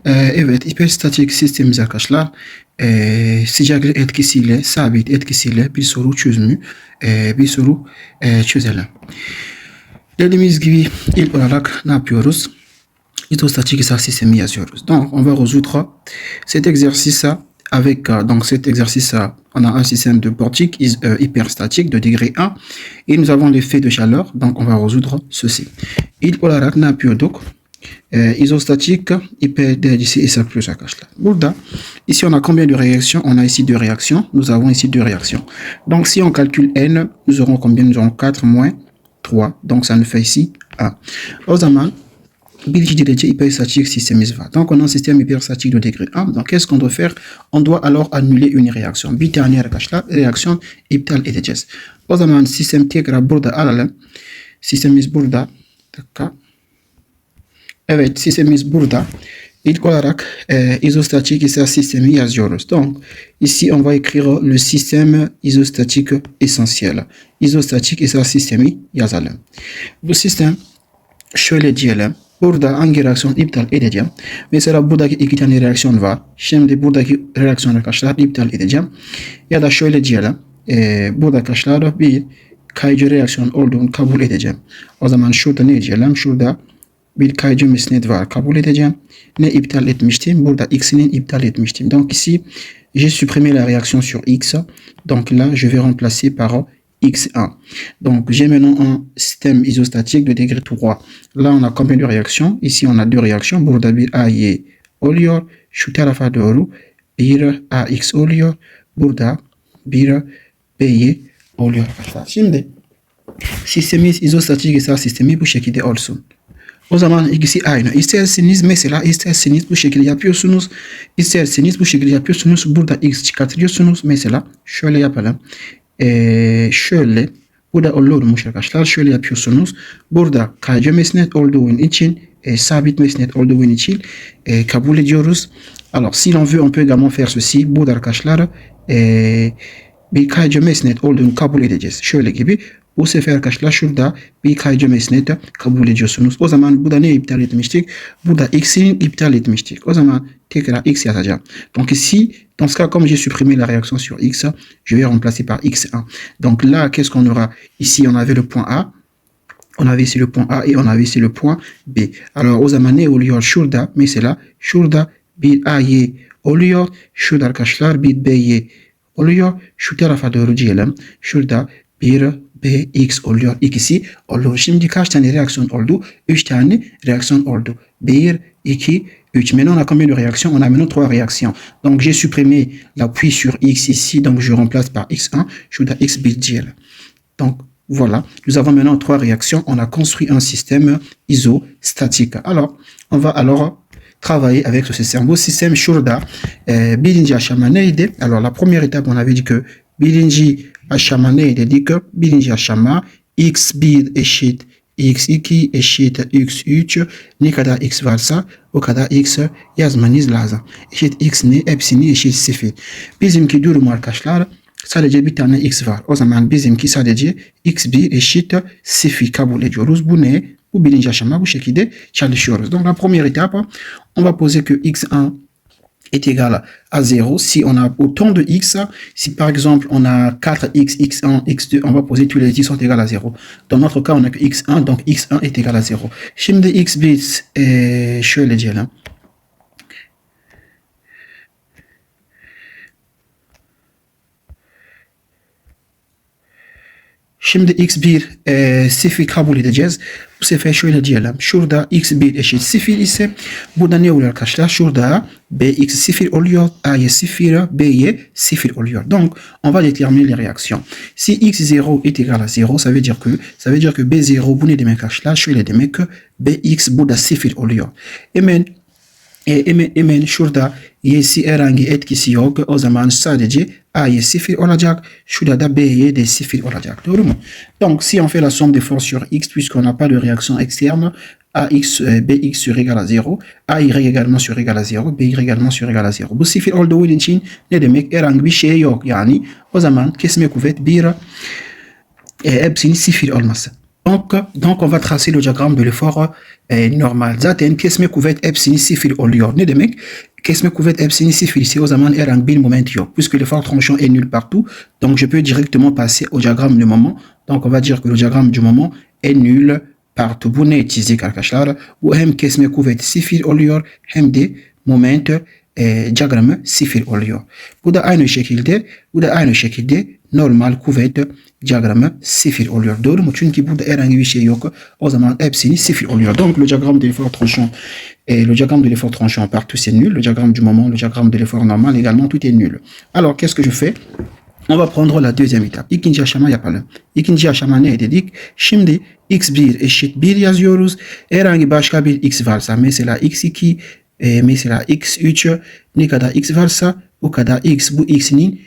Evet, hiperstatik sistemimiz arkadaşlar sıcaklık etkisiyle, sabit etkisiyle bir soru çözümü, bir soru çözelim. Dediğimiz gibi ilk olarak ne yapıyoruz? Hydrostatique système yazıyoruz. Donc, on va résoudre cet exercice avec, donc cet exercice, on a un système de portique hyperstatique de degré 1 et nous avons l'effet de chaleur, donc on va résoudre ceci. İlk olarak ne yapıyorduk? Isostatique hyperderecesi hesaplıyoruz arkadaşlar. Burada, ici on a combien de réactions? On a ici deux réactions. Nous avons ici deux réactions. Donc si on calcule n, nous aurons combien? Nous aurons 4 moins 3. Donc ça nous fait ici 1. O zaman birinci derece hyperstatik sistemimiz var. Donc on a un système hyperstatique de degré 1. Donc qu'est-ce qu'on doit faire? On doit alors annuler une réaction. Bir tane arkadaşlar reaksiyon iptal edeceğiz. O zaman sistem tekrar burada alalım. Sistemimiz burada. Dakika. Evet, sistemimiz burada. İlk olarak isostatik ise sistemi yazıyoruz. Donc, ici on va écrire le système isostatique essentiel. İsostatik ise sistemi yazalım. Bu sistem şöyle diyelim. Burada hangi reaksiyon iptal edeceğim? Mesela buradaki iki tane reaksiyon var. Şimdi buradaki reaksiyon arkadaşlar iptal edeceğim. Ya da şöyle diyelim. Burada arkadaşlar bir kayıcı reaksiyon olduğunu kabul edeceğim. O zaman şurada ne diyelim? Şurada bir kayıcı mesnet var. Kabul edeceğim. Ne iptal etmiştim? Burada x'ini iptal etmiştim. Donc ici, j'ai supprimé la réaction sur x. Donc là, je vais remplacer par x1. Donc j'ai maintenant un système isostatique de degré 3. Là, on a combien de réactions? Ici, on a deux réactions. Burada bir A'yı oluyor. Şu tarafa doğru bir AX oluyor. Burada bir B'yi oluyor. Şimdi sistemimiz izostatik ise sistemi bu şekilde olsun. O zaman ikisi aynı. İsterseniz mesela bu şekilde yapıyorsunuz. İsterseniz bu şekilde yapıyorsunuz. Burada x çıkartıyorsunuz. Mesela şöyle yapalım. Şöyle. Burada olurmuş arkadaşlar. Şöyle yapıyorsunuz. Burada kayıcı mesnet olduğu için sabit mesnet olduğu için kabul ediyoruz. Alors si l'on veut on peut également faire ceci. Burada arkadaşlar bir kayıcı mesnet olduğunu kabul edeceğiz. Şöyle gibi. Bu sefer arkadaşlar şurada bir kayıcı mesnet kabul ediyorsunuz. O zaman burada ne iptal etmiştik? Burada x'ini iptal etmiştik. O zaman tekrar x yazacağım. Donc ici, dans ce cas, comme j'ai supprimé la réaction sur x, je vais remplacer par x1. Donc là, qu'est-ce qu'on aura? Ici, on avait le point A. On avait ici le point A et on avait ici le point B. Alors o zaman ne oluyor? Şurada mesela şurada bir A'yı oluyor. Şurada arkadaşlar bir B'yi oluyor. Şu tarafa doğru diyelim. Şurada bir Bx oluyor. İkisi oluyor. Şimdi kaç tane reaksiyon oldu? 3 tane reaksiyon oldu. 1, 2, 3. Maintenant, on a combien de réactions? On a maintenant 3 réactions. Donc, j'ai supprimé l'appui sur x ici. Donc, je remplace par x1. Je dois x diyelim. Donc, voilà. Nous avons maintenant 3 réactions. On a construit un système isostatique. Alors, on va alors travailler avec ce système. Bu système şurada birinci aşama neydi? Alors, la première étape, on avait dit que birinci aşama neydi? Dedik ki birinci aşama x1 eşit x2 eşit x3 ne kadar x varsa o kadar x yazmanız lazım. Eşit x ne? Hepsini eşit 0. Bizimki durum arkadaşlar sadece bir tane x var. O zaman bizimki sadece x1 eşit 0 kabul ediyoruz. Bu ne? Bu birinci aşama bu şekilde çalışıyoruz. Donc la première étape, on va poser que x1 est égal à 0. Si on a autant de x, si par exemple on a 4x, x1, x2, on va poser tous les x sont égaux à 0. Dans notre cas, on a que x1, donc x1 est égal à 0. Şimdi x1 şöyle diyelim. Şimdi x1 0 kabul edeceğiz. Bu sefer şöyle diyelim. Şurada x1 eşit 0 ise burada ne oluyor arkadaşlar? Şurada bx 0 oluyor. A'ya 0, b'ye 0 oluyor. Donc, on va déterminer les réactions. Si x0 est égal à 0, ça veut dire que b0 bu ne demek arkadaşlar? Şöyle demek ki bx burada 0 oluyor. Hemen şurada y'si herhangi etkisi yok. O zaman sadece A'ya 0 olacak. Şurada da B'ye de 0 olacak. Doğru mu? Donc si on fait la somme des forces sur X puisqu'on n'a pas de réaction externe, Bx sur égal à 0, Ay également sur égal à 0, By également sur égal à 0. Bu 0 olduğu için ne demek? Herhangi bir şey yok yani. O zaman kesme kuvvet 1 hepsinin 0 olması. Donc, on va tracer le diagramme de l'effort normal. Zaten kesme kuvvet hepsini sıfır oluyor. Ne demek? Kesme kuvvet hepsini sıfır ise o zaman herhangi bir moment yok. Puisque l'effort tranchant est nul partout, donc je peux directement passer au diagramme du moment. Donc, on va dire que le diagramme du moment est nul partout. Bu ne çizik arkadaşlar? Bu hem kesme kuvvet sıfır oluyor hem de moment diyagramı sıfır oluyor. Bu da aynı şekilde normal kuvvet diyagramı sıfır oluyor. Doğru mu? Çünkü burada herhangi bir şey yok. O zaman hepsini sıfır oluyor. Donc le diagramme de l'effort tranchant le diagramme de l'effort tranchant partout c'est nul. Le diagramme du moment, le diagramme de l'effort normal également tout est nul. Alors qu'est-ce que je fais? On va prendre la deuxième étape. İkinci aşama yapalım. İkinci aşama ne dedik? Şimdi x1 eşit 1 yazıyoruz. Herhangi başka bir x varsa mesela x2 mesela x3 ne kadar x varsa o kadar x bu x'nin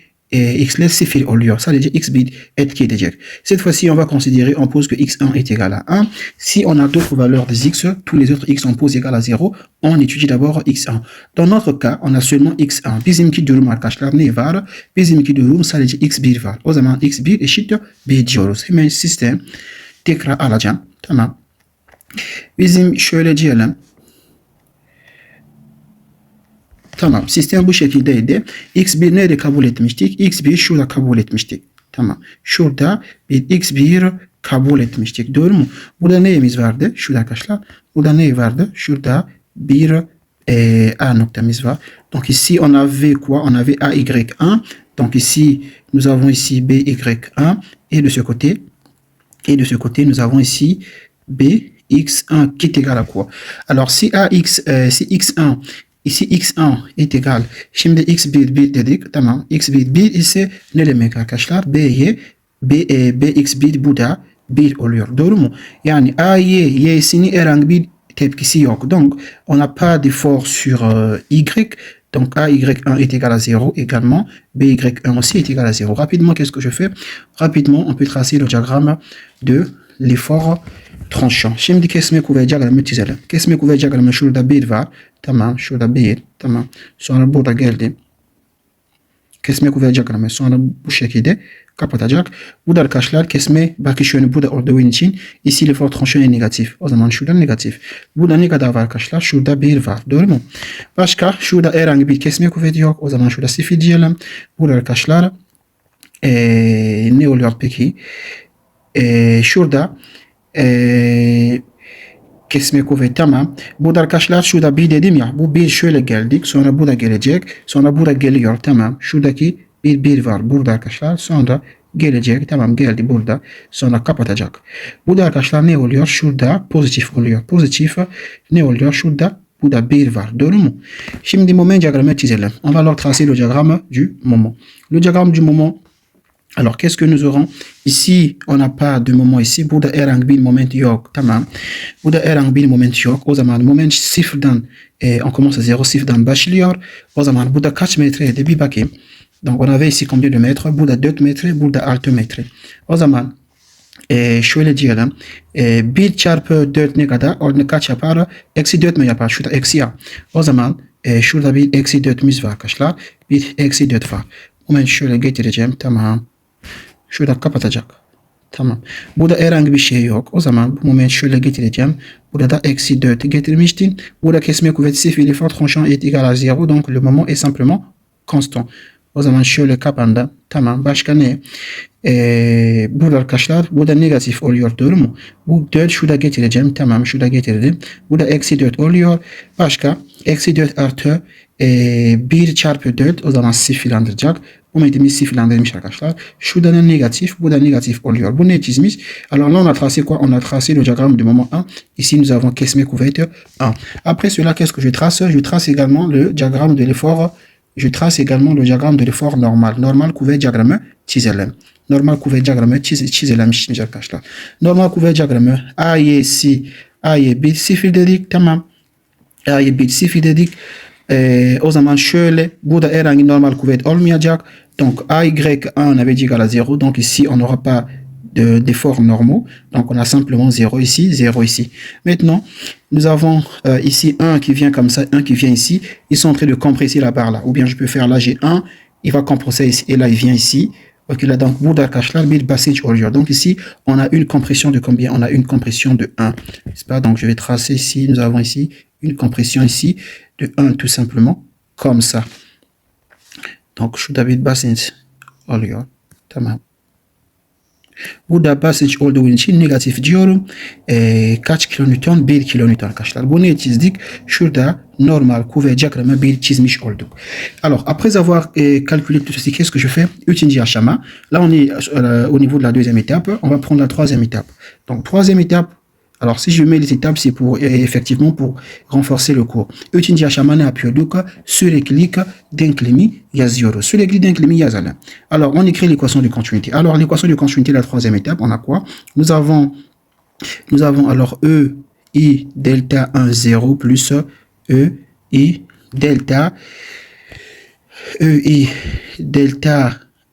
x'ler sıfır oluyor. Sadece x1 etki edecek. Cette fois-ci, on va considérer, on pose que x1 est égal à 1. Si on a d'autres valeurs des x, tous les autres x on pose égal à 0, on étudie d'abord x1. Dans notre cas, on a seulement x1. Bizimki durum arkadaşlar ne var? Bizimki durum sadece x1 var. O zaman x1 eşit 1 diyoruz. Hemen sistem tekrar alacağım. Tamam. Bizim şöyle diyelim. Tamam. Sistem bu şekildeydi. X1 nerede kabul etmiştik? X1 şurada kabul etmiştik. Tamam. Şurada bir X1 kabul etmiştik. Doğru mu? Burada neyimiz vardı? Şurada arkadaşlar. Burada ne vardı? Şurada bir A noktamız var. Donc ici on avait quoi? On avait AY1. Donc ici nous avons ici BY1 et de ce côté nous avons ici BX1 qui est égal à quoi? Alors si X1 ici x1 est égal. Şimdi x1 1 dedik. Tamam. x1 1 ise ne demek arkadaşlar? bx1 bu da 1 oluyor. Doğru mu? Yani y'sinin herhangi bir tepkisi yok. Donc on n'a pas d'effort sur y. Donc AY1 est égal à 0 également. BY1 aussi est égal à 0. Rapidement, qu'est-ce que je fais? Rapidement, on peut tracer le diagramme de l'effort tranchant. Şimdi kesme kuvvet diyagramı çizelim. Kesme kuvvet diyagramı şurada 1 var. Tamam. Şurada 1. Tamam. Sonra burada geldi. Kesme kuvvet diyagramı sonra bu şekilde kapatacak. Bu da arkadaşlar kesme bakış yönü burada olduğu için ici l'effort tranchant est negatif. O zaman şurada negatif. Burada ne kadar var arkadaşlar? Şurada 1 var. Doğru mu? Başka şurada herhangi bir kesme kuvveti yok. O zaman şurada 0 diyelim. Burada arkadaşlar ne oluyor peki? Şurada kesme kuvvet tamam. Burada arkadaşlar şurada 1 dedim ya. Bu 1 şöyle geldik. Sonra bu da gelecek. Sonra burada geliyor. Tamam. Şuradaki bir var. Burada arkadaşlar. Sonra gelecek. Tamam geldi burada. Sonra kapatacak. Burada arkadaşlar ne oluyor? Şurada pozitif oluyor. Pozitif ne oluyor? Şurada bu da 1 var. Doğru mu? Şimdi moment diagramı çizelim. On va alors tracer le diagramme du moment. Le diagramme du moment. Alors, qu'est-ce que nous aurons? Ici, on n'a pas de moment ici. Burada herhangi bir moment yok. Tamam. Burada herhangi bir moment yok. O zaman moment sıfırdan on commence à 0 sıfırdan başlıyor. O zaman burada kaç metreydi? Bir bakayım. Donc, on avait ici combien de mètres? Burada 4 metre, burada 6 metre. O zaman şöyle diyelim. 1 çarpı 4 ne kadar? O kaç yapar? Eksi 4 mi yapar? Şurada eksi A. O zaman şurada bir eksi 4'müz var arkadaşlar. Bir eksi 4 var. Moment şöyle getireceğim. Tamam. Şurada kapatacak. Tamam. Burada herhangi bir şey yok. O zaman bu moment şöyle getireceğim. Burada eksi 4 getirmiştin. Burada kesme kuvveti 0. L'effort tranchant est égal à 0. Donc le moment est simplement constant. O zaman şöyle kapandı. Tamam. Başka ne? Burada arkadaşlar burada negatif oluyor. Doğru mu? Bu 4 şurada getireceğim. Tamam. Şurada getirdim. Burada eksi 4 oluyor. Başka? Eksi 4 artı 1 çarpı 4 o zaman sıfırlandıracak. Bu metimiz sıfırlandırmış arkadaşlar. Şurada da negatif, bu da negatif oluyor. Bu ne çizmiş? Alors là on a tracé quoi? On a tracé le diagramme du moment 1. Ici nous avons kesme kuvvet 1. Après cela, qu'est-ce que je trace? Je trace également le diagramme de l'effort. Je trace également le diagramme de l'effort normal. Normal kuvvet diagramı çizelim. Normal kuvvet diagramı çizelim arkadaşlar. Normal kuvvet diagramı A'ya 1 0 dedik. Tamam. A'ya 1 0 dedik. O zaman şöyle burada herhangi normal kuvvet olmayacak. Donc AY1 avait dit égal à 0. Donc ici on n'aura pas d'efforts normaux. Donc on a simplement 0 ici, 0 ici. Maintenant nous avons ici 1 qui vient comme ça, 1 qui vient ici. Ils sont en train de compresser la barre là. Ou bien je peux faire là j'ai 1, il va compresser ici et là il vient ici. Ok, là, donc, burada arkadaşlar bir basınç oluyor. Donc, ici, on a une compression de combien? On a une compression de 1. N'est-ce pas? Donc, je vais tracer ici. Nous avons ici une compression ici de 1, tout simplement. Comme ça. Donc, şurada bir basınç oluyor. Tamam. Burada basınç olduğu için negatif diyorum. Kaç kilonewton? 1 kilonewton arkadaşlar. Bu ne çizdik? Şurada normal kuvvet diyagramı bir çizmiş olduk. Alors, après avoir calculé tout ceci, qu'est-ce que je fais? Üçüncü aşama. Là, on est au niveau de la deuxième étape. On va prendre la troisième étape. Donc, troisième étape. Alors, si je mets les étapes, c'est pour effectivement pour renforcer le cours. Üçüncü aşama ne yapıyorduk? Süreklilik denklemi yazıyoruz. Süreklilik denklemi yazalım. Alors, on écrit l'équation de continuité. Alors, l'équation de continuité, la troisième étape, on a quoi? Nous avons alors E I delta 1 0 plus E I delta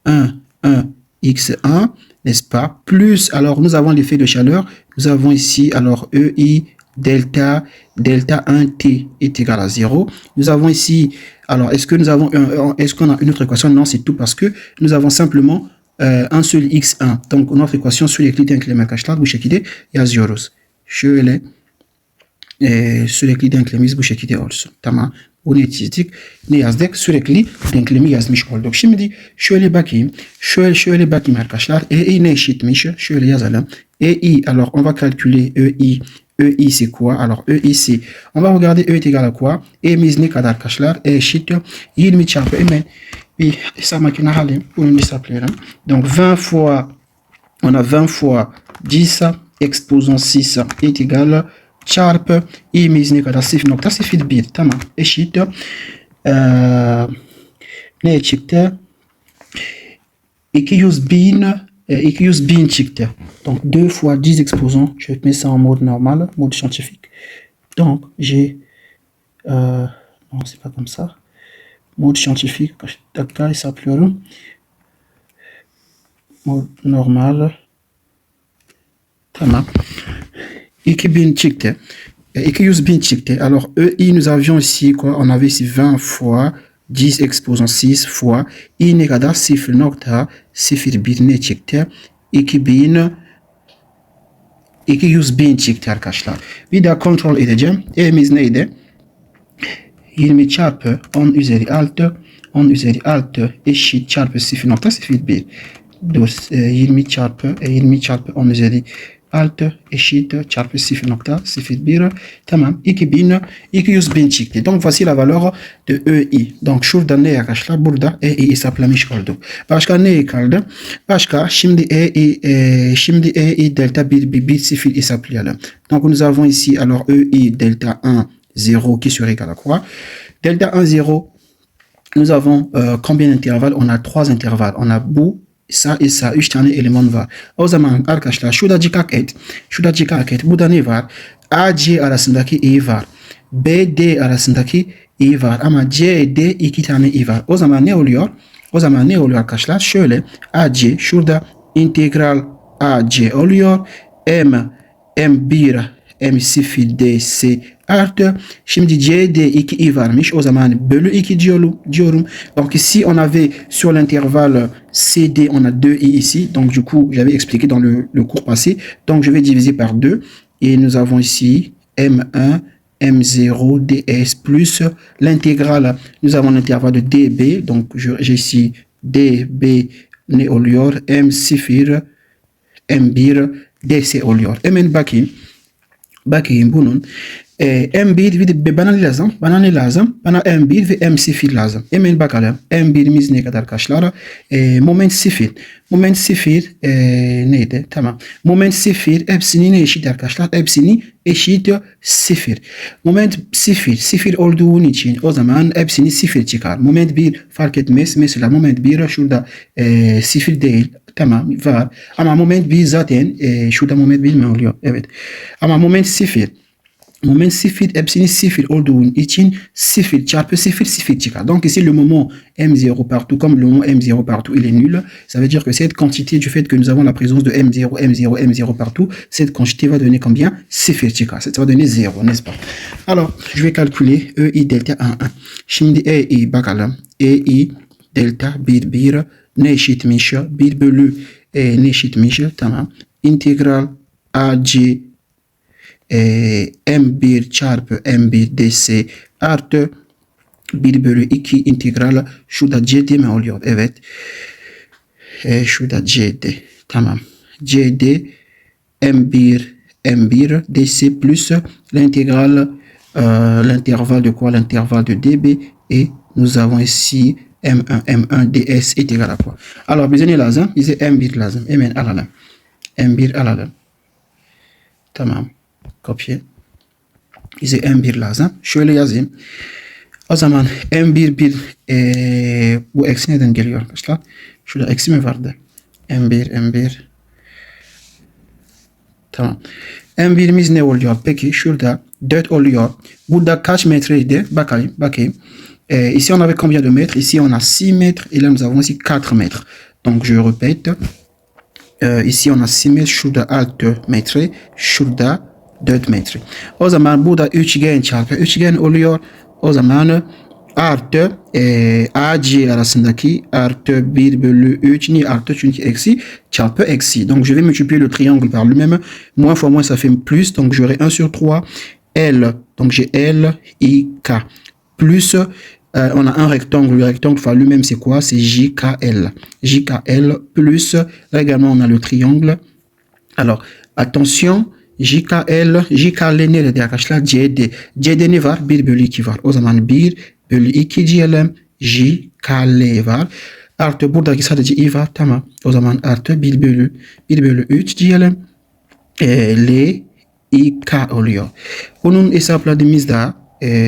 1 x1, n'est-ce pas? Plus, alors nous avons l'effet de chaleur. Nous avons ici, alors EI delta 1T est égal à 0. Nous avons ici, alors est-ce qu'on a une autre équation? Non, c'est tout parce que nous avons simplement un seul x1. Donc notre équation sürekli denklem arkadaşlar bu şekilde yazıyoruz. Şöyle sürekli denklemimiz bu şekilde olsun. Tamam. Bunu çizdik. Ne yazdık? Sürekli denklemi yazmış olduk. Şimdi şöyle bakayım. Şöyle bakayım arkadaşlar. EI ne eşitmiş? Şöyle yazalım. EI, alors on va calculer EI. EI c'est quoi? Alors EI c'est, on va regarder E est égal à quoi? E'miz ne kadar arkadaşlar? E eşit 20 çarpı hemen bir hesap makine alayım. Bunu hesaplayalım. Donc 20 fois, on a 20 fois 10 exposant 6 est égal çarpı i'miz ne kadar? 0.01. Tamam. Eşit. Ne çıktı? 200 bin çıktı. Donc 2 fois 10 exposants. Je mets ça en mode normal, mode scientifique. Donc j'ai non, c'est pas comme ça. Mode scientifique. Dakika hesaplıyorum. Mode normal. Tamam. 2000 çıktı. 200 bin çıktı. Alors, EI, nous avions ici quoi? On avait ici 20 fois 10 exposant 6 fois i ne kadar 0.01 ne çıktı? 200 bin çıktı arkadaşlar. Bir daha kontrol edeceğim. E'miz neydi? 20 çarpı 10 üzeri 6 10 üzeri 6 eşit çarpı 0.01. 20 çarpı 10 üzeri 6 eşit çarpı 0.01. Tamam. 200 bin çıktı. Donc voici la valeur de EI. Donc şurada ne arkadaşlar? Burada EI hesaplamış olduk. Başka ne kaldı? Başka şimdi EI delta 1 0 hesaplayalım. Donc nous avons ici alors EI delta 1 0 qui serait égal à quoi? Delta 1 0. Nous avons combien d'intervalles? On a 3 intervalles. On a bu, ça et ça. 3 tane eleman var. O zaman arkadaşlar şurada dikkat et. Burada ne var? AC arasındaki i var. BD arasındaki i var. Ama CD 2 tane i var. O zaman ne oluyor? Arkadaşlar? Şöyle AC şurada integral AC oluyor. M1 M0 DC artı. Şimdi C'de 2i varmış. O zaman bölü 2 diyorum. Donc ici on avait sur l'intervalle CD on a 2i ici. Donc du coup j'avais expliqué dans le cours passé. Donc je vais diviser par 2. Et nous avons ici M1 M0 DS plus l'intégrale. Nous avons l'intervalle de DB. Donc j'ai ici DB ne oluyor. M0 M1 DC oluyor. Hemen bakayım bunun. M1 ve bana ne lazım? Bana M1 ve M0 lazım. Hemen bakalım. M1'imiz ne kadar arkadaşlar? Moment 0. Moment 0 neydi? Tamam. Moment 0 hepsini ne eşit arkadaşlar? Hepsini eşit 0. Moment 0 olduğu için o zaman hepsini 0 çıkar. Moment 1 fark etmez. Mesela moment 1 şurada 0 değil. Tamam var. Ama moment 1 zaten şurada moment 1 mi oluyor? Evet. Ama moment 0 hepsini 0 olduğu için 0 çarpı 0 çıkar. Donc ici le moment M0 partout, comme le moment M0 partout il est nul, ça veut dire que cette quantité du fait que nous avons la présence de M0 partout, cette quantité va donner combien? 0 çıkar. Ça va donner 0, n'est-ce pas? Alors, je vais calculer EI delta 1. Şimdi EI bakalım. EI delta 1 ne eşitmiş? 1 bölü ne eşitmiş? Tamam. İntegral AC M1 çarpı M1 ds artı 1 bölü 2 integral şurada CD mi oluyor? Evet. Şurada CD. Tamam. CD M1 dc plus l'intégrale l'intervalle de quoi? L'intervalle de dB et nous avons ici M1 ds est égal à quoi? Alors bize ne lazım? Bize M1 lazım. Hemen alalım. M1 alalım. Tamam. Kopya. Bize M1 lazım. Şöyle yazayım. O zaman M1 bu eksi neden geliyor arkadaşlar? Şurada eksi mi vardı? M1 tamam. M1'imiz ne oluyor? Peki şurada 4 oluyor. Burada kaç metreydi? Bakayım. Ici on avait combien de mètres? Ici on a 6 mètres et là nous avons ici 4 mètres. Donc je répète. Ici on a 6 mètres. Şurada 6 metre. Şurada 4 metre. O zaman burada üçgen çarpı üçgen oluyor. O zaman artı AC arasındaki artı 1 bölü 3 niye artı? Çünkü eksi çarpı eksi. Donc je vais multiplier le triangle par lui-même. Moins fois moins ça fait plus. Donc j'aurai 1 sur 3. L. Donc j'ai L, I, K. Plus on a un rectangle. Le rectangle par lui-même c'est quoi? C'est JKL. JKL plus là également on a le triangle. Alors attention. JKL nerede arkadaşlar? CD ne var? 1 bölü 2 var. O zaman 1 bölü 2 diyelim. JKL var. Artı buradaki sadece i var. Tamam. O zaman artı 1 bölü 3 diyelim. L, I, K oluyor. Bunun hesapladığımızda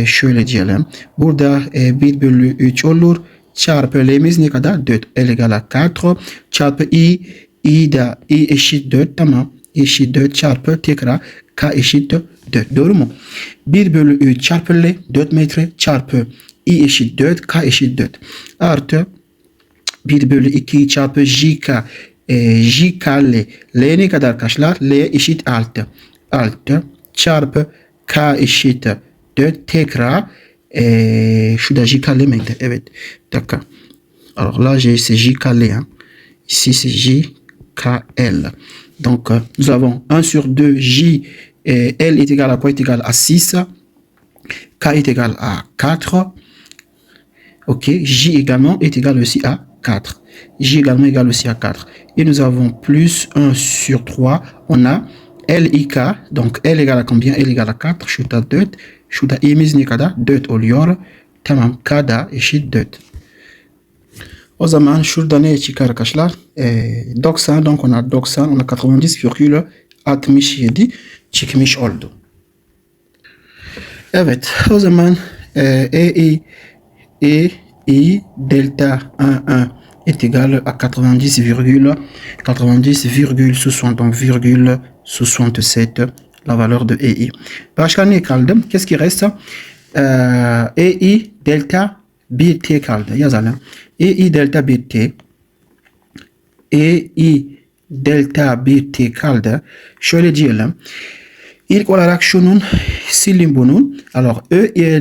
şöyle diyelim. Burada 1 bölü 3 olur. Çarpı L'miz ne kadar? 4. L égale à 4. Çarpı i eşit 4. Tamam. Eşit 4 çarpı tekrar K eşit 4. Doğru mu? 1 bölü 3 çarpı L 4 metre çarpı I eşit 4 K eşit 4. Artı 1 bölü 2 çarpı JKL. L ne kadar arkadaşlar? L eşit 6. 6 çarpı K eşit 4 tekrar şurada JKL miydi? Evet. D'accord. Alors là c'est JKL. Hein. Ici c'est JKL. Donc, nous avons 1 sur 2, J, L est égal à quoi? Est égal à 6. K est égal à 4. Ok, J également est égal aussi à 4. J également égal aussi à 4. Et nous avons plus 1 sur 3. On a L, I, K. Donc, L égale à combien? L égale à 4. Şurada 4. Şurada i'miz ne kadar? 4 oluyor. Tamam, K da eşit 4. O zaman şurada ne çıkar arkadaşlar? 90, donc on a 90, on a 90,67 çıkmış oldu. Evet, o zaman EI delta 11 est égal à 90,60, donc virgule 67 la valeur de EI. Başka ne kaldı? Qu'est-ce qui reste? EI delta 1t kaldı. Yazalım. EI delta 1t. EI delta 1t kaldı. Şöyle diyelim. İlk olarak şunun silin bunun. Alors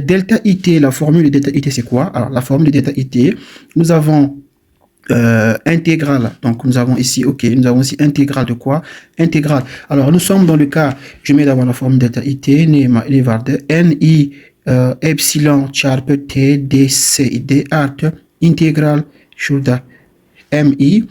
delta it, la formule de delta it c'est quoi? Alors la formule de delta it, nous avons intégrale. Donc nous avons ici, ok, nous avons ici intégrale de quoi? Intégrale. Alors nous sommes dans le cas, je mets d'abord la formule de delta it, ne vardı. Ni epsilon çarpı t dc d artı integral şurada mi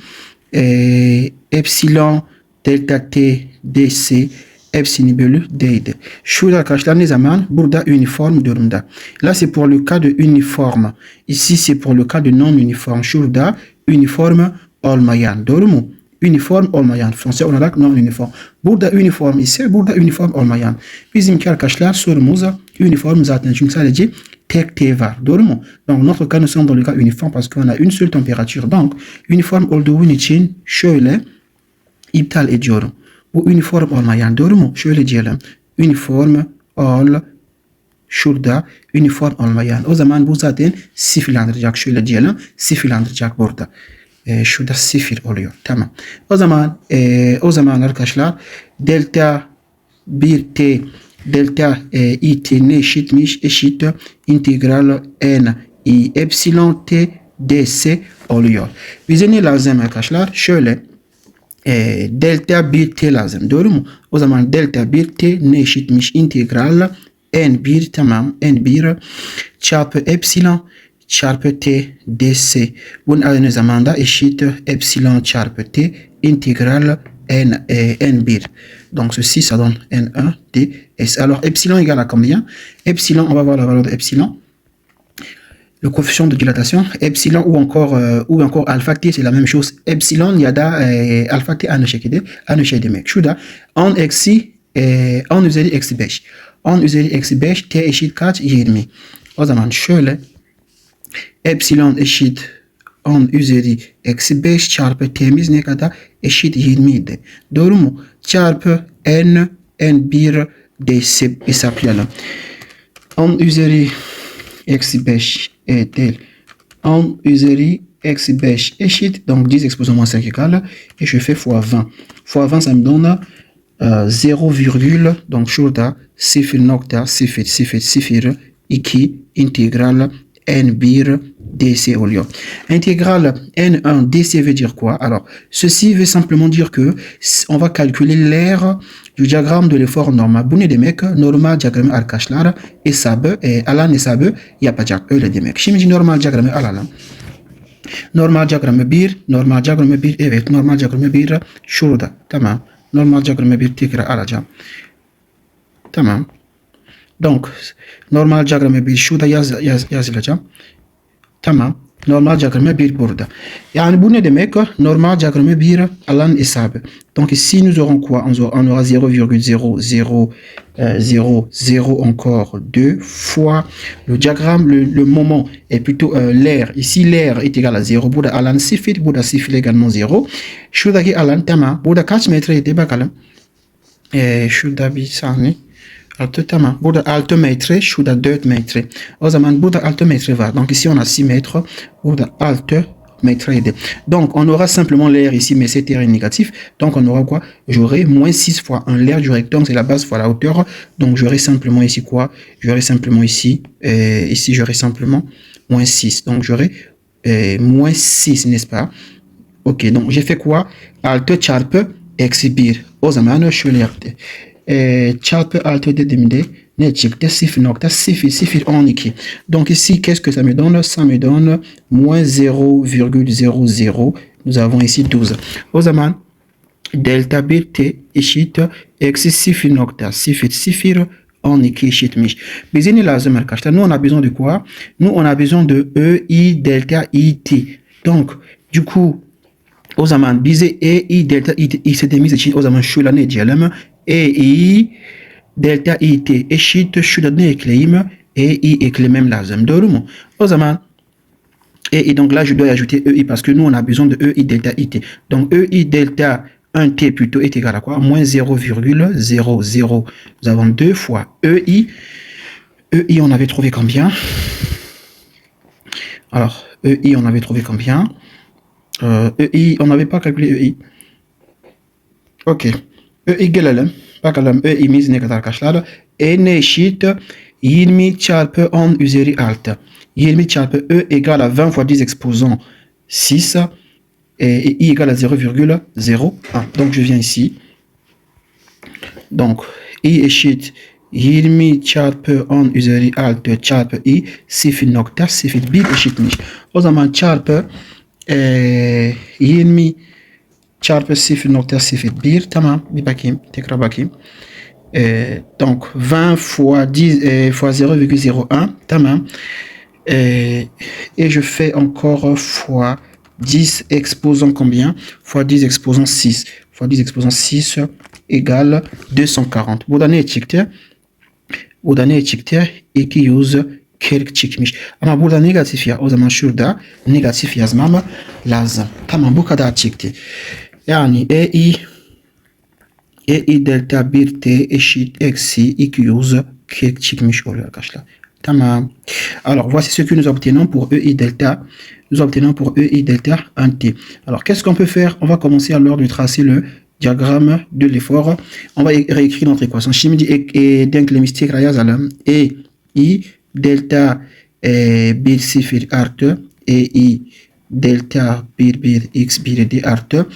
epsilon delta t dc hepsini bölü d'ydi. Şurada arkadaşlar ne zaman? Burada uniforme durumda. Là c'est pour le cas de uniforme. Ici c'est pour le cas de non uniforme. Şurada uniforme olmayan. Doğru mu? Uniform olmayan. Fransız olarak non uniform. Burada uniform ise burada uniform olmayan. Bizimki arkadaşlar sorumuz uniform zaten. Çünkü sadece tek T var. Doğru mu? Donc notre cas nous sommes dans le cas uniforme parce qu'on a une seule température. Donc uniform olduğu için şöyle iptal ediyorum. Bu uniform olmayan. Doğru mu? Şöyle diyelim. Uniform ol şurada uniform olmayan. O zaman bu zaten sıfırlandıracak. Şöyle diyelim. Sıfırlandıracak burada. Şurada sıfır oluyor. Tamam. O zaman arkadaşlar delta 1t delta it ne eşitmiş? Eşit integral n i epsilon t DC oluyor. Bize ne lazım arkadaşlar? Şöyle delta 1 t lazım. Doğru mu? O zaman delta 1 t ne eşitmiş? İntegral n1 tamam. N1 çarpı epsilon çarpı t dc. Bunun aynı zamanda eşit epsilon çarpı t intégral n1. Donc ceci, ça donne n1 ds. Alors epsilon égale à combien? Epsilon, on va voir la valeur de epsilon. Le coefficient de dilatation, epsilon ou encore alpha t, c'est la même chose. Epsilon ya da alpha t aynı şekilde demek. Şurada 10 eksi 10 üzeri eksi 5. 10 üzeri eksi 5 t eşit kaç? 20. O zaman şöyle epsilon eşit 10 üzeri eksi 5 çarpı t'miz ne kadar? Eşit 20 idi. Doğru mu? Çarpı n1 dc hesaplayalım. 10 üzeri eksi 5 değil. 10 üzeri eksi 5 eşit. Donc 10 exposant moins 5 égale. Et je fais fois 20. Fois 20 ça me donne 0, donc şurada 0.002 intégral n1 dc oluyor. Intégral n1 dc veut dire quoi? Alors, ceci veut simplement dire que on va calculer l'aire du diagramme de l'effort normal. Bu ne demek? Normal diyagramı arkadaşlar alan hesabı yapacak. Öyle demek. Şimdi normal diyagramı alalım. Normal diyagramı 1, normal diyagramı 1, evet normal diyagramı 1 şurada. Tamam. Normal diyagramı 1 tekrar alacağım. Tamam. Donc, normal diyagramı 1 şurada yazılacağım. Tamam. Normal diyagramı 1 burada. Yani bu ne demek? Normal diyagramı 1 alan hesabı. Donc ici nous aurons quoi? On aura 0,0000 encore 2 fois le diagramme, le moment est plutôt l'air. Ici l'air est égal à 0. Burada alan 0. Burada 0 également 0. Şuradaki alan tamam. Burada kaç metreydi bakalım. Şurada bir saniye. 6 tamam. Burada 6 metre, şurada 4 metre. O zaman burada 6 metre var. Donc ici on a 6 mètres. Burada 6 metre. Donc on aura simplement l'air ici, mais cet air est négatif. Donc on aura quoi? J'aurai moins 6 fois 1. L'air du rectangle, c'est la base fois la hauteur. Donc j'aurai simplement ici quoi? J'aurai simplement ici, ici j'aurai simplement moins 6. Donc j'aurai moins 6, n'est-ce pas? Ok, donc j'ai fait quoi? 6 çarpı eksi 1. O zaman şöyle yaptı. Çarpı 6 dediğimde ne çıktı? 0.0012. Donc ici, qu'est-ce que ça me donne? Ça me donne moins 0,00. Nous avons ici 12. O zaman delta 1t eşit eksi 0.0012 eşitmiş. Bize ne lazım arkadaşlar? Nous on a besoin de quoi? Nous on a besoin de EI delta IT. Donc du coup o zaman bize EI delta IT istediğimiz için o zaman şöyle ne diyelim? EI delta IT eşit şurada ne ekleyeyim? EI eklemem lazım. Doğru mu? O zaman et donc là je dois ajouter EI parce que nous on a besoin de EI delta IT. Donc EI delta 1T plutôt est égal à quoi? Moins 0,00. Nous avons 2 fois EI. EI on avait trouvé combien? Alors EI on avait trouvé combien? EI on n'avait pas calculé EI. Ok. EI gelelim. Bakalım EI'miz ne kadar arkadaşlar? Ne eşit 20 çarpı 10 üzeri 6. 20 çarpı E égale à 20 fois 10 exposant 6. Et I égale à 0,01. Donc je viens ici. Donc I eşit 20 çarpı 10 üzeri 6 çarpı I 0.01 eşitmiş. O zaman çarpı 20 çarpı 0.01 tamam bir bakayım tekrar bakayım. Donc 20 fois 10 fois 0,01 tamam. Et je fais encore fois 10 exposant combien? Fois 10 exposant 6. Fois 10 exposant 6 égale 240. Burada ne çıktı? Burada ne çıktı? 240 çıkmış. Ama burada negatif ya. O zaman şurada negatif yazmam lazım. Tamam bu kadar çıktı. Yani EI delta 1T eşit eksi 240 çıkmış oluyor arkadaşlar. Tamam. Alors voici ce que nous obtenons pour EI delta. Nous obtenons pour EI delta 1T. Alors qu'est-ce qu'on peut faire? On va commencer alors de tracer le diagramme de l'effort. On va réécrire notre équation. Şimdi denklemimizi tekrar yazalım. EI delta 1 0 artı EI delta 1 x 1 artı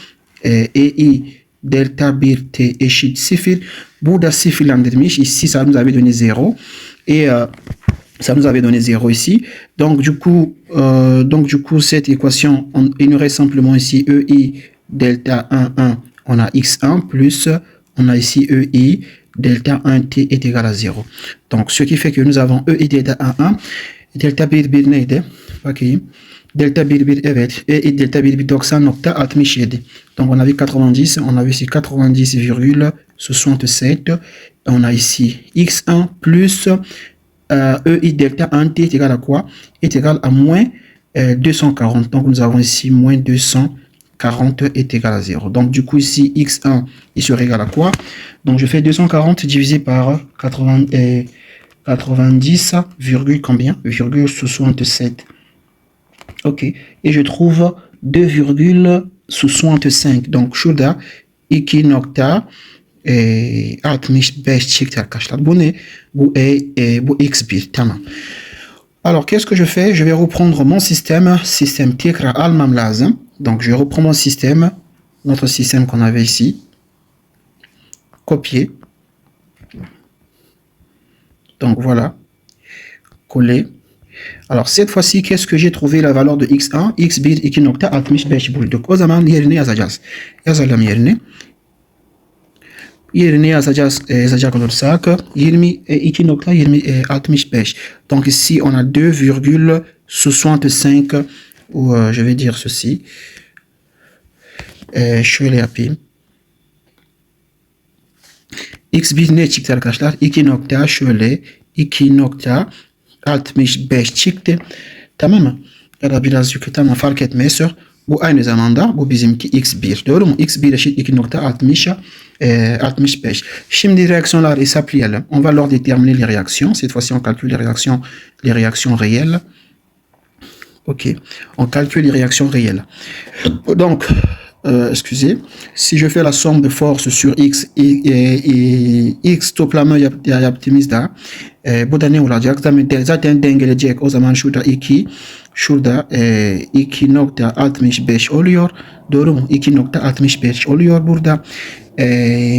EI delta 1 t eşit 0. Burada sıfırlandırmış. Ici, ça nous avait donné 0. Et ça nous avait donné 0 ici. Donc, du coup, cette équation, il nous reste simplement ici EI delta 1, 1. On a x1 plus, on a ici EI delta 1t est égal à 0. Donc, ce qui fait que nous avons EI delta 1, 1. Delta 1 neydi? Bakayım. Delta 1 evet. EI delta 1 90.67. Donc, on avait 90. On avait ici 90,67. On a ici x1 plus EI delta 1t est égal à quoi? Est égal à moins 240. Donc, nous avons ici moins 240 est égal à 0. Donc, du coup, ici, x1, il serait égal à quoi? Donc, je fais 240 divisé par 90, combien? 67. Ok. Et je trouve 2,65. Donc, şurada 2.65 çıktı arkadaşlar. Bu ne? Bu x1. Tamam. Alors, qu'est-ce que je fais? Je vais reprendre mon système. Système tekrar almam lazım. Donc, je reprends mon système. Notre système qu'on avait ici. Copier. Donc, voilà. Coller. Alors, cette fois-ci, qu'est-ce que j'ai trouvé la valeur de x1? x1 2.65 bulduk. O zaman yerine yazacağız. Yazalım yerine. Yerine yazacak olursak 2.65. Donc ici, on a 2,65 ou je vais dire ceci. Şöyle yapayım. x1 ne çıktı arkadaşlar? 2.65 çıktı. Tamam mı? Ya da biraz yukarı, tamam, fark etmez. Bu aynı zamanda bu bizimki x1. Doğru mu? x1 eşit 2.65. Şimdi reaksiyonları hesaplayalım. On va leur déterminer les réactions. Cette fois-ci, on calcule les réactions réelles. Ok. On calcule les réactions réelles. Donc, excusez, si je fais la somme de force sur x x toplamı yaptığımızda bu da ne olacak? Zaten dengelecek. O zaman şurada 2.65 oluyor. Doğru mu? 2.65 oluyor burada.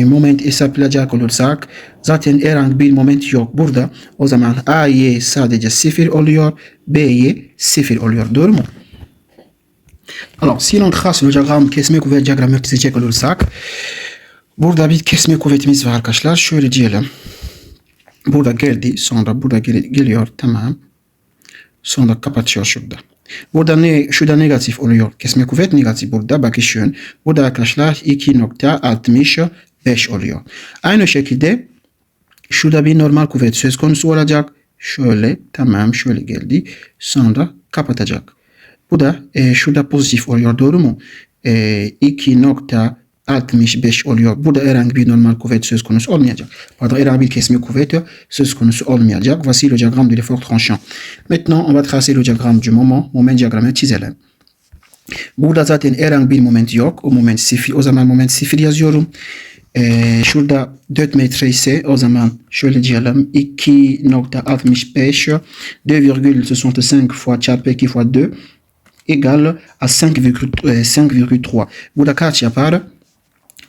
Moment hesaplayacak olursak zaten herhangi bir moment yok burada. O zaman A'ye sadece 0 oluyor. B'ye 0 oluyor. Doğru mu? Alors, si l'on trace le diagramme kesme kuvvet diyagramı çizecek olursak burada bir kesme kuvvetimiz var arkadaşlar. Şöyle diyelim. Burada geldi. Sonra burada geliyor. Tamam. Sonra kapatıyor şurada. Burada şurada negatif oluyor. Kesme kuvvet negatif burada. Bakışın. Burada arkadaşlar 2.65 oluyor. Aynı şekilde şurada bir normal kuvvet söz konusu olacak. Şöyle. Tamam. Şöyle geldi. Sonra kapatacak. Bu da şurada pozitif oluyor. Doğru mu? 2.65 oluyor. Burada herhangi bir normal kuvvet söz konusu olmayacak. Pardon, herhangi bir kesme kuvveti söz konusu olmayacak. Voici le diagramme de l'effort tranchant. Maintenant, on va tracer le diagramme du moment. Moment diyagramı çizelim. Burada zaten herhangi bir moment yok. O moment 0. O zaman moment 0 yazıyorum. Şurada 4 metre ise o zaman şöyle diyelim 2.65 2,65 fois çarpı 2 fois 2 égale à 5,3. Burada kaç yapar?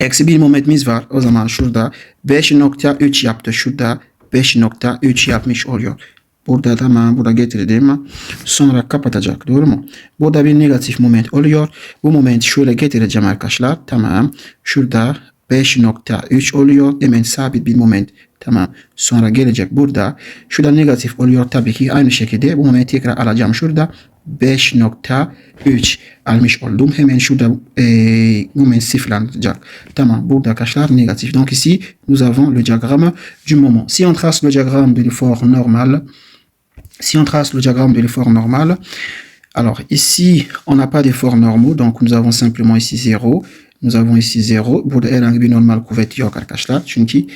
Eksi bir momentimiz var. O zaman şurada 5.3 yaptı. Şurada 5.3 yapmış oluyor. Burada tamam. Burada getirdim. Sonra kapatacak. Doğru mu? Burada bir negatif moment oluyor. Bu momenti şöyle getireceğim arkadaşlar. Tamam. Şurada 5.3 oluyor. Hemen sabit bir moment. Tamam. Sonra gelecek burada. Şurada negatif oluyor. Tabii ki aynı şekilde bu momenti tekrar alacağım. Şurada 5.3 almış oldum. Hemen şurada moment sıfırlanacak. Tamam. Burada arkadaşlar negatif. Donc ici, nous avons le diagramme du moment. Si on trace le diagramme de l'effort normal, alors ici, on n'a pas d'effort normaux. Donc nous avons simplement ici 0. Nous avons ici 0. Burada herhangi bir normal kuvvet yok arkadaşlar. Çünkü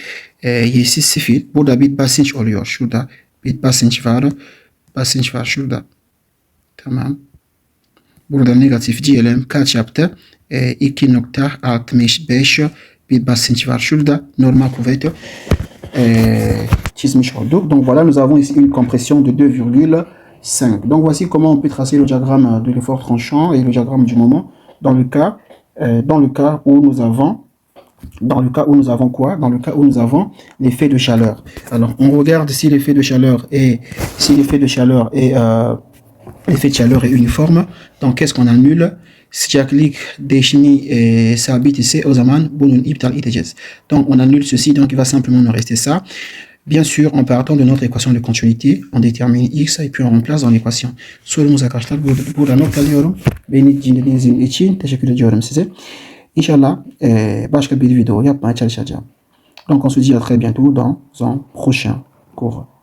ici 0. Burada bir basınç oluyor. Şurada bir basınç var. Basınç var şurada. Tamam. Burada negatif diyelim. Kaç yaptı? 2.65 bir basınç var. Şurada normal kuvveti çizmiş olduk. Donc voilà, nous avons ici une compression de 2,65 5. Donc voici comment on peut tracer le diagramme de l'effort tranchant et le diagramme du moment dans le cas où nous avons quoi? Dans le cas où nous avons l'effet de chaleur. Alors on regarde si l'effet de chaleur est uniforme. Donc qu'est-ce qu'on annule? Sıcaklık değişimi sabit ise o zaman bunun iptal edeceğiz. Donc on annule ceci, donc il va simplement nous rester ça. Bien sûr, en partant de notre équation de continuité, on détermine x et puis on remplace dans l'équation. Sorumuz arkadaşlar burada noktalıyorum. Beni dinlediğiniz için teşekkür ediyorum size. İnşallah başka bir video yapmaya çalışacağım. Donc on se dit à très bientôt dans un prochain cours.